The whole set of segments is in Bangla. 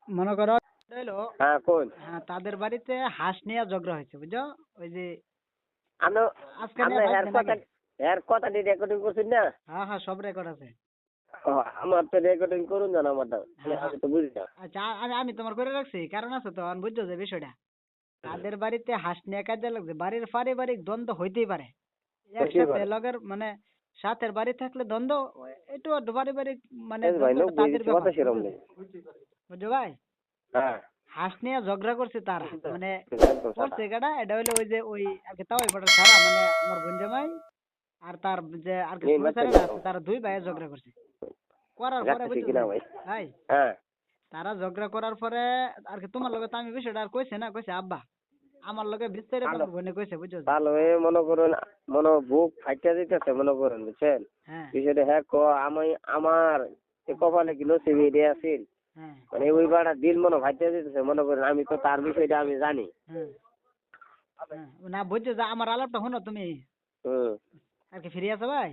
মনে করো হইলো হ্যাঁ কোন তাদের বাড়িতে হাঁস নিয়ে ঝগড়া হয়েছে বুঝছো। ওই যে আমরা আজকে আমরা নিয়ে 5 এর দিন কথা আগে। এর কথাটি রেকর্ডিং করছেন না? হ্যাঁ হ্যাঁ সব রেকর্ড আছে। আমার তো রেকর্ডিং করুন না আমারটা, হ্যাঁ হ্যাঁ আমি তো বুঝি না। আচ্ছা আমি আমি তোমার করে রাখছি কারণ আছে তো আমি বুঝছো যে বিষয়টা। তাদের বাড়িতে হাঁস নিয়ে কাজে লাগছে, বাড়ির পারিবারিক দ্বন্দ্ব হইতেই পারে বুঝতেই একসাথে পারে লগের মানে সাথের বাড়ি থাকলে দ্বন্দ্ব একটু আধটু পারিবারিক মানে এই ভাই দ্বন্দ্বটা 90 তাদের দিচ্ছে ব্যাপার কথা সেরকম বুঝছো নেই। বুঝছো ভাই। হ্যাঁ হাঁস নিয়ে ঝগড়া করছে তারা মানে একদম সাদা। করছে কেডা এটা হইলো ওই যে ওই আর কি তাও এবার সারা মানে আমার বোন জামাই আর তার যে আর কি এই ছোট মাছটা ছেলেটা কিনা আছে তারা দুই ভাইয়ে ঝগড়া করছে। করার পরে রাখতেছি বুঝছো কিনা যে ভাই? ভাই হ্যাঁ তারা ঝগড়া করার পরে আর কি তোমার লগে তো আমি বিষয়টা আর কইছে না, কইছে আব্বা আমার লগে বিস্তারিত ভালো আমার বোনে কইছে বুঝছো যে। ভালো এ মনে করুন, মনে বুক ফাইটা দিতেছে মনে করেন, বুঝছেন হ্যাঁ বিষয়টা। হ্যাঁ আমি আমার কপালে কি নসিব এরিয়া আছিল, হ্যাঁ মানে ওই বাড়া দিল মনে ফাইটা দিতেছে মনে করেন। আমি তো তার বিষয়টা আমি জানি। হ্যাঁ হ্যাঁ না বুঝছো যে আমার আলাপটা শোনো তুমি হুম। আর কি ফিরে আছো ভাই।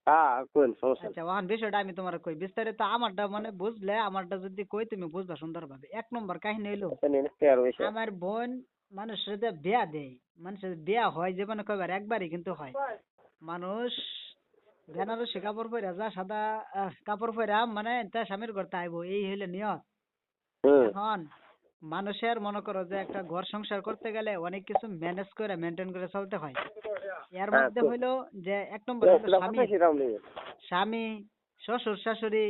হ্যাঁ কোন সমস্যা আচ্ছা ওখান বিষয়টা আমি তোমার কই বিস্তারিত আমারটা মানে বুঝলে আমারটা যদি কই তুমি বুঝবা সুন্দরভাবে। 1 নম্বর কাহিনী হইলো আর বেশি। আমার বোন মানুষের সাথে বিয়া দেয়, মানুষের বিয়া হয় জীবনে কয়বার একবারই কিন্তু হয়। মানুষ বেনারসি কাপড় পরে যা সাদা কাপড় পরে মানে তার স্বামীর ঘর আইবো এই হইলে নিয়ত। হুম। এখন মানুষের মনে করো যে একটা ঘর সংসার করতে গেলে অনেক কিছু ম্যানেজ করে মেনটেন করে চলতে হয়। এর হ্যাঁ মধ্যে কোন হইলো যে 1 নম্বর হইলো স্বামী, কথা সেরকম নেই। স্বামী শ্বশুর শাশুড়ি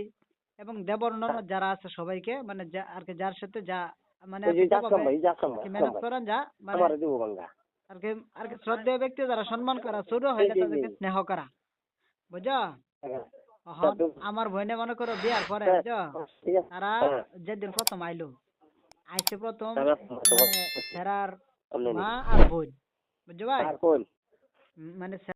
এবং দেবর ননদ যারা আছে সবাইকে মানে আর কি যার সাথে যা মানে ওই আর যে কি যাচ্ছাম যেভাবে ভাই, যাচ্ছাম আর ভাই, কি যাচ্ছাম ম্যানেজ ভাই, করেন যা মানে আমারে দিব বাংলা। আর কি শ্রদ্ধেয় ব্যক্তি যারা সম্মান করা ছোট জি হইলে জি জি। তাদেরকে স্নেহ করা বুঝছো। হ্যাঁ এখন আমার বোনে মনে করো বিয়ার পরে হ্যাঁ, বুঝছো ঠিক আছে। তারা হ্যাঁ যেদিন প্রথম আইলো আইসে প্রথম হ্যাঁ, মানে সেরার আপনি মা আর বোন বুঝছো ভাই। আর কোন মানে